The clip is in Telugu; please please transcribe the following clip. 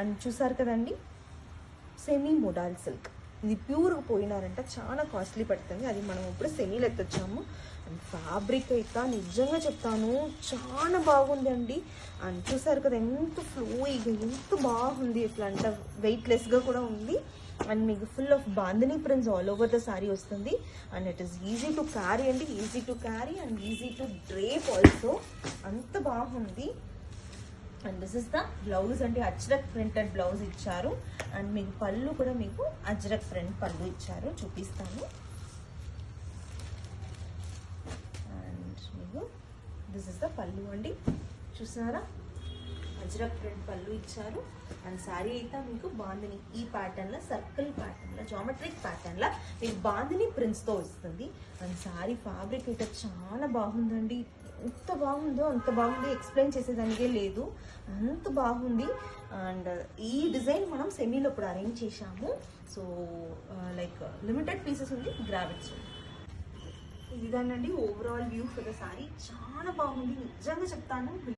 అండ్ చూసారు కదండి, సెమీ మోడల్ సిల్క్. ఇది ప్యూర్గా పోయినారంటే చాలా కాస్ట్లీ పడుతుంది. అది మనం ఇప్పుడు సెమీలో ఎత్తొచ్చాము. అండ్ ఫ్యాబ్రిక్ అయితే నిజంగా చెప్తాను చాలా బాగుందండి. అండ్ చూసారు కదా ఎంత ఫ్లోయిగా, ఎంత బాగుంది. ఎట్లా అంటే వెయిట్లెస్గా కూడా ఉంది. అండ్ మీకు full of bandhani prints all over the sari వస్తుంది. And it is easy to carry అండి, easy to carry and easy to drape also. అంత బాగుంది. And this is the blouse అండి, అజ్రక్ ప్రింటెడ్ బ్లౌజ్ ఇచ్చారు. అండ్ మీకు పళ్ళు కూడా మీకు అజ్రక్ ప్రింట్ పళ్ళు ఇచ్చారు, చూపిస్తాను. అండ్ మీకు దిస్ ఇస్ ద పళ్ళు అండి, చూసారా అజ్రక్ ప్రింట్ పళ్ళు ఇచ్చారు. అండ్ శారీ అయితే మీకు బాందిని ఈ ప్యాటర్న్లో, సర్కిల్ ప్యాటర్న్లో, జామెట్రిక్ ప్యాటర్న్లో మీకు బాందిని ప్రింట్స్తో వస్తుంది. అండ్ శారీ ఫ్యాబ్రిక్ అయితే చాలా బాగుందండి. ఎంత బాగుందో అంత బాగుంది, ఎక్స్ప్లెయిన్ చేసేదానికే లేదు, అంత బాగుంది. అండ్ ఈ డిజైన్ మనం సెమీలో ఇప్పుడు అరేంజ్ చేశాము. సో లైక్ లిమిటెడ్ పీసెస్ ఉంది, గ్రావిట్స్ ఉంది. ఇదిదానండి overall view for the sari. చాలా బాగుంది నిజంగా చెప్తాను.